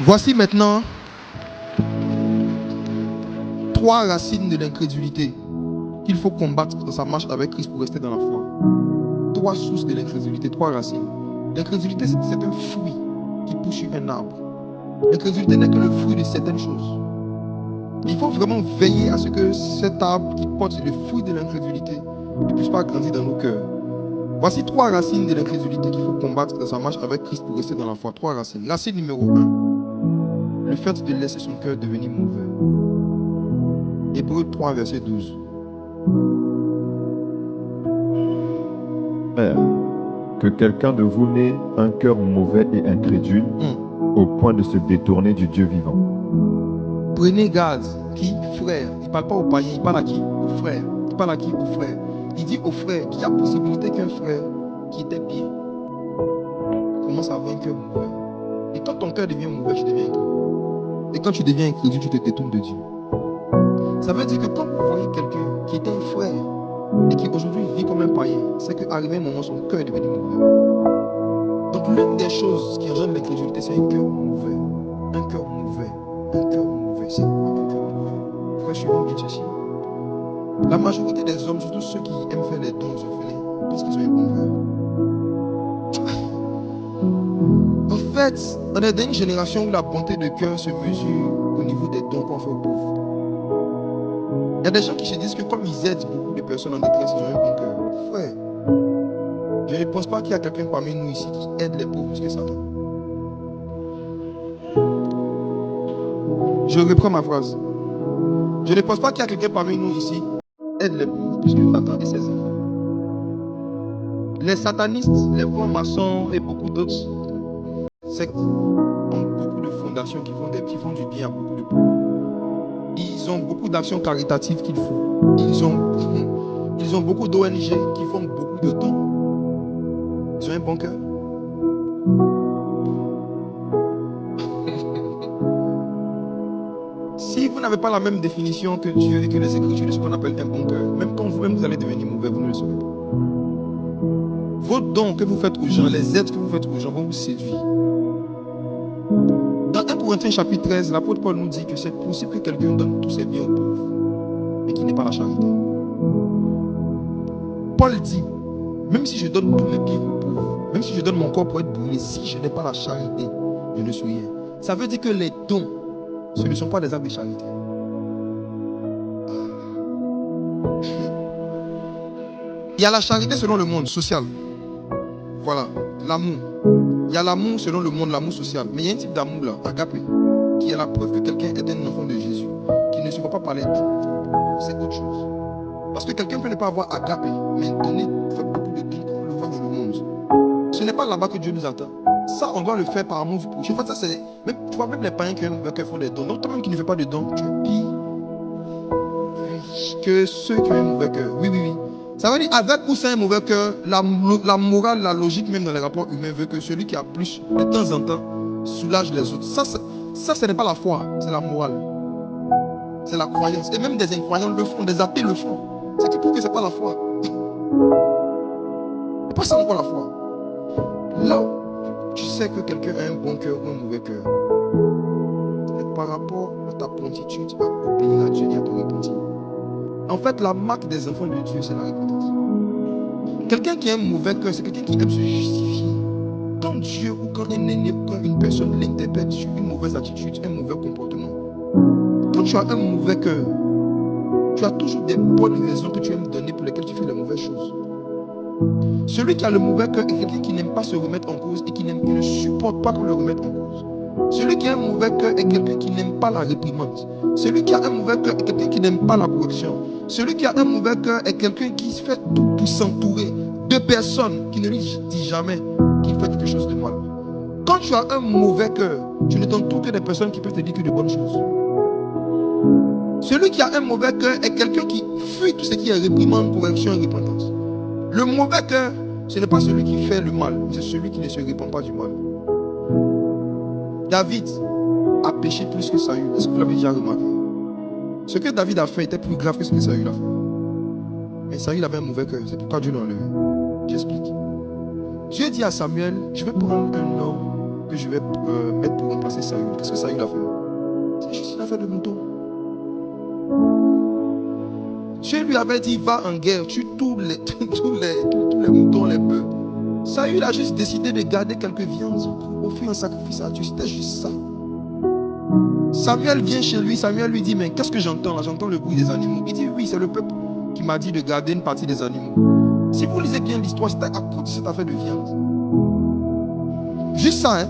Voici maintenant 3 racines de l'incrédulité qu'il faut combattre dans sa marche avec Christ pour rester dans la foi. 3 sources de l'incrédulité, 3 racines. L'incrédulité, c'est un fruit qui pousse sur un arbre. L'incrédulité n'est que le fruit de certaines choses. Il faut vraiment veiller à ce que cet arbre qui porte le fruit de l'incrédulité ne puisse pas grandir dans nos cœurs. Voici 3 racines de l'incrédulité qu'il faut combattre dans sa marche avec Christ pour rester dans la foi. 3 racines. Racine numéro 1, le fait de laisser son cœur devenir mauvais. Hébreux 3, verset 12. Frère, que quelqu'un de vous n'ait un cœur mauvais et incrédule au point de se détourner du Dieu vivant. Prenez garde. Qui? Frère. Il ne parle pas aux païens, il parle à qui? Aux frères. Il parle à qui? Aux frères. Il dit aux frères qu'il y a possibilité qu'un frère qui était bien commence à avoir un cœur mauvais. Et quand ton cœur devient mauvais, tu deviens incrédule. Et quand tu deviens incrédule, tu te détournes de Dieu. Ça veut dire que quand vous voyez quelqu'un qui était un frère et qui aujourd'hui vit comme un païen, c'est qu'arrivé un moment, son cœur est devenu mauvais. Donc l'une des choses qui engendre l'incrédulité, c'est un cœur mauvais. Un cœur mauvais. Un cœur mauvais. C'est quoi un cœur mauvais? Frère, suivons vite ceci. La majorité des hommes, surtout ceux qui aiment faire les dons aux orphelins, parce qu'ils ont un bon cœur. En fait, on est dans une génération où la bonté de cœur se mesure au niveau des dons qu'on fait aux pauvres. Il y a des gens qui se disent que comme ils aident beaucoup de personnes en détresse, ils ont un bon cœur. Frère, je ne pense pas qu'il y a quelqu'un parmi nous ici qui aide les pauvres plus que Satan. Je reprends ma phrase. Je ne pense pas qu'il y a quelqu'un parmi nous ici qui aide les pauvres plus que Satan et ses enfants. Les satanistes, les francs-maçons et beaucoup d'autres sectes ont beaucoup de fondations qui font du bien à beaucoup de pauvres. Ils ont beaucoup d'actions caritatives qu'ils font. Ils ont beaucoup d'ONG qui font beaucoup de dons. Ils ont un bon cœur. Si vous n'avez pas la même définition que Dieu et que les Écritures de ce qu'on appelle un bon cœur, même quand vous-même vous allez devenir mauvais, vous ne le saurez pas. Vos dons que vous faites aux gens, les aides que vous faites aux gens vont vous séduire. Dans 1 Corinthiens chapitre 13, l'apôtre Paul nous dit que c'est possible que quelqu'un donne tous ses biens aux pauvres, mais qu'il n'ait pas la charité. Paul dit, même si je donne tous mes biens aux pauvres, même si je donne mon corps pour être brûlé, si je n'ai pas la charité, je ne suis rien. Ça veut dire que les dons, ce ne sont pas des actes de charité. Il y a la charité selon le monde social. Voilà, l'amour. Il y a l'amour selon le monde, l'amour social. Mais il y a un type d'amour là, agapé, qui est la preuve que quelqu'un est un enfant de Jésus, qui ne se voit pas parler de c'est autre chose. Parce que quelqu'un peut ne pas avoir agapé, mais donner fait beaucoup de dons comme on le voit dans le monde. Ce n'est pas là-bas que Dieu nous attend. Ça, on doit le faire par amour pour. Je vois ça, c'est même, tu vois, même les païens qui font des dons. Donc toi-même qui ne fais pas de dons, tu es pire que ceux qui ont un mauvais cœur. Oui, oui, oui. Ça veut dire, avec ou sans un mauvais cœur, la morale, la logique même dans les rapports humains veut que celui qui a plus, de temps en temps, soulage les autres. Ça ce n'est pas la foi, c'est la morale. C'est la croyance. Et même des incroyants le font, des athées le font. C'est qui prouve que ce n'est pas la foi. C'est pas ça encore la foi. Là où tu sais que quelqu'un a un bon cœur ou un mauvais cœur, c'est par rapport à ta promptitude à obéir à Dieu et à te repentir. En fait, la marque des enfants de Dieu, c'est la repentance. Quelqu'un qui a un mauvais cœur, c'est quelqu'un qui aime se justifier. Quand Dieu ou quand une personne l'interpelle sur une mauvaise attitude, un mauvais comportement, quand tu as un mauvais cœur, tu as toujours des bonnes raisons que tu aimes donner pour lesquelles tu fais les mauvaises choses. Celui qui a le mauvais cœur est quelqu'un qui n'aime pas se remettre en cause et qui ne supporte pas qu'on le remette en cause. Celui qui a un mauvais cœur est quelqu'un qui n'aime pas la réprimande. Celui qui a un mauvais cœur est quelqu'un qui n'aime pas la correction. Celui qui a un mauvais cœur est quelqu'un qui fait tout pour s'entourer de personnes qui ne lui disent jamais qu'il fait quelque chose de mal. Quand tu as un mauvais cœur, tu ne t'entoures que des personnes qui peuvent te dire que de bonnes choses. Celui qui a un mauvais cœur est quelqu'un qui fuit tout ce qui est réprimande, correction et repentance. Le mauvais cœur, ce n'est pas celui qui fait le mal, c'est celui qui ne se répand pas du mal. David a péché plus que Saül. Est-ce que vous l'avez déjà remarqué? Ce que David a fait était plus grave que ce que Saül a fait. Mais Saül avait un mauvais cœur, c'est pourquoi Dieu l'a enlevé. J'explique. Dieu dit à Samuel, je vais prendre un homme que je vais mettre pour remplacer Saül. Qu'est-ce que Saül a fait? C'est juste une affaire de mouton. Dieu lui avait dit, va en guerre, tue tous les moutons, les bœufs. Saül a juste décidé de garder quelques viandes pour offrir un sacrifice à Dieu. C'était juste ça. Samuel vient chez lui, Samuel lui dit, mais qu'est-ce que j'entends là? J'entends le bruit des animaux. Il dit, oui, c'est le peuple qui m'a dit de garder une partie des animaux. Si vous lisez bien l'histoire, c'était à cause de cette affaire de viande. Juste ça, hein?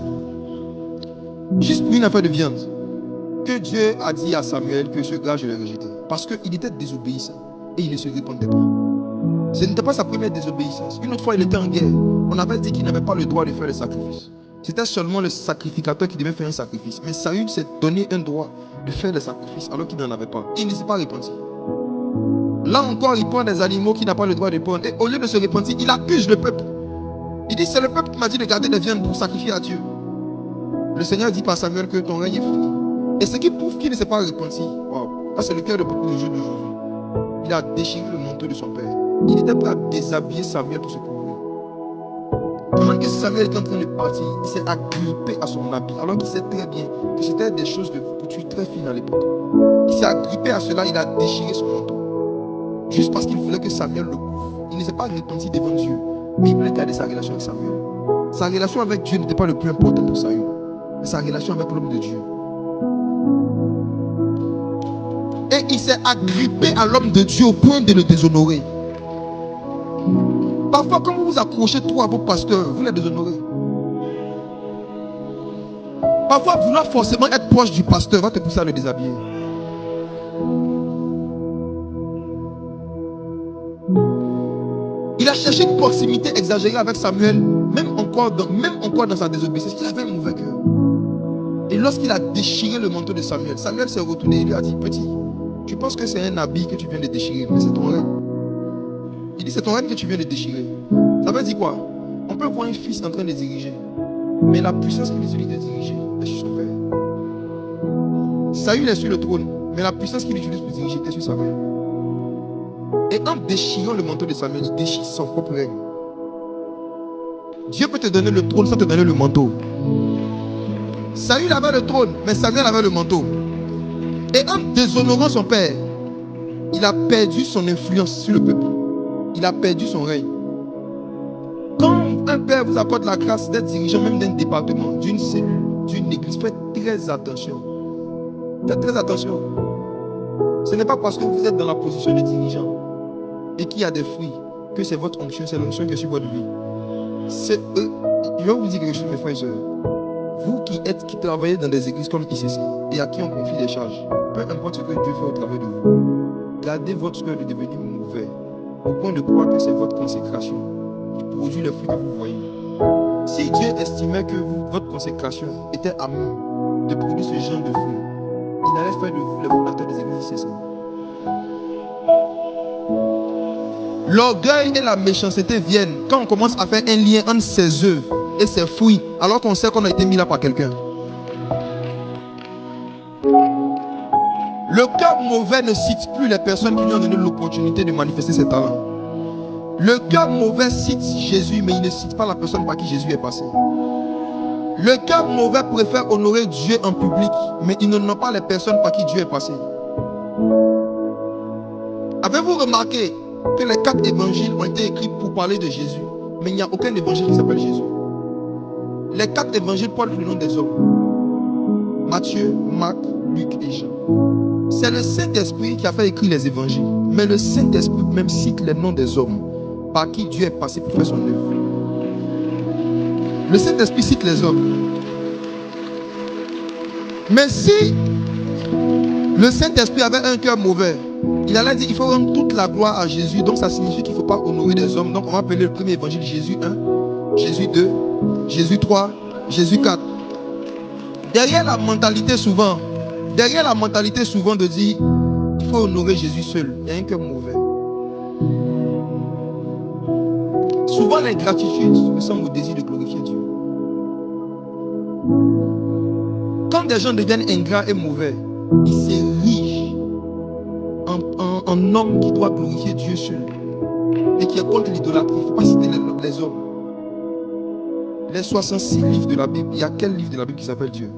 Juste une affaire de viande. Que Dieu a dit à Samuel que ce gars, je l'ai rejeté. Parce qu'il était désobéissant et il ne se répondait pas. Ce n'était pas sa première désobéissance. Une autre fois, il était en guerre. On avait dit qu'il n'avait pas le droit de faire le sacrifice. C'était seulement le sacrificateur qui devait faire un sacrifice. Mais Saül s'est donné un droit de faire le sacrifice alors qu'il n'en avait pas. Il ne s'est pas repenti. Là encore, il prend des animaux qu'il n'a pas le droit de prendre. Et au lieu de se repentir, il accuse le peuple. Il dit, c'est le peuple qui m'a dit de garder des viandes pour sacrifier à Dieu. Le Seigneur dit par Samuel que ton règne est fini. Et ce qui prouve qu'il ne s'est pas repenti. Wow. Ça, c'est le cœur de beaucoup de jeunes d'aujourd'hui. Il a déchiré le manteau de son père. Il était prêt à déshabiller Samuel pour se couvrir. Pendant que Samuel était en train de partir, il s'est agrippé à son habit, alors qu'il sait très bien que c'était des choses de couture très fines à l'époque. Il s'est agrippé à cela, il a déchiré son manteau. Juste parce qu'il voulait que Samuel le couvre. Il ne s'est pas repenti devant Dieu, mais il voulait garder sa relation avec Samuel. Sa relation avec Dieu n'était pas le plus important pour Saül, mais sa relation avec l'homme de Dieu. Et il s'est agrippé à l'homme de Dieu au point de le déshonorer. Parfois, quand vous vous accrochez trop à vos pasteurs, vous les déshonorez. Parfois, vouloir forcément être proche du pasteur va te pousser à le déshabiller. Il a cherché une proximité exagérée avec Samuel, même encore dans sa désobéissance. Il avait un mauvais cœur. Et lorsqu'il a déchiré le manteau de Samuel, Samuel s'est retourné et lui a dit, petit, tu penses que c'est un habit que tu viens de déchirer, mais c'est ton règne. Il dit, c'est ton règne que tu viens de déchirer. Ça veut dire quoi? On peut voir un fils en train de diriger, mais la puissance qu'il utilise de diriger est sur son père. Saül est sur le trône, mais la puissance qu'il utilise pour diriger est sur Samuel. Et en déchirant le manteau de Samuel, il déchire son propre règne. Dieu peut te donner le trône sans te donner le manteau. Saül avait le trône, mais Samuel avait le manteau. Et en déshonorant son père, il a perdu son influence sur le peuple. Il a perdu son règne. Quand un père vous accorde la grâce d'être dirigeant même d'un département, d'une cellule, d'une église, faites très attention. Faites très attention. Ce n'est pas parce que vous êtes dans la position de dirigeant et qu'il y a des fruits que c'est votre onction, c'est l'onction qui est sur votre vie. Je vais vous dire quelque chose, mes frères et sœurs. Vous qui travaillez dans des églises comme ICC et à qui on confie des charges, peu importe ce que Dieu fait au travers de vous, gardez votre cœur de devenir mauvais au point de croire que c'est votre consécration qui produit les fruits que vous voyez. Si Dieu estimait que votre consécration était à même de produire ce genre de fruits, il allait faire de vous les fondateurs des églises ICC. L'orgueil et la méchanceté viennent quand on commence à faire un lien entre ses œuvres et ses fruits, alors qu'on sait qu'on a été mis là par quelqu'un. Le cœur mauvais ne cite plus les personnes qui lui ont donné l'opportunité de manifester ses talents. Le cœur mauvais cite Jésus, mais il ne cite pas la personne par qui Jésus est passé. Le cœur mauvais préfère honorer Dieu en public, mais il n'honore pas les personnes par qui Dieu est passé. Avez-vous remarqué que les 4 évangiles ont été écrits pour parler de Jésus, mais il n'y a aucun évangile qui s'appelle Jésus? Les 4 évangiles portent le nom des hommes: Matthieu, Marc, Luc et Jean. C'est le Saint-Esprit qui a fait écrire les évangiles, mais le Saint-Esprit même cite les noms des hommes par qui Dieu est passé pour faire son œuvre. Le Saint-Esprit cite les hommes. Mais si le Saint-Esprit avait un cœur mauvais, il allait dire il faut rendre toute la gloire à Jésus. Donc ça signifie qu'il ne faut pas honorer des hommes. Donc on va appeler le premier évangile Jésus 1, Jésus 2, Jésus 3, Jésus 4. Derrière la mentalité souvent de dire il faut honorer Jésus seul, il y a un cœur mauvais. Souvent l'ingratitude ressemble au désir de glorifier Dieu. Quand des gens deviennent ingrats et mauvais, ils s'érigent en homme qui doit glorifier Dieu seul et qui est contre l'idolâtrie. Il ne faut pas citer les hommes. Les 66 livres de la Bible, il y a quel livre de la Bible qui s'appelle Dieu?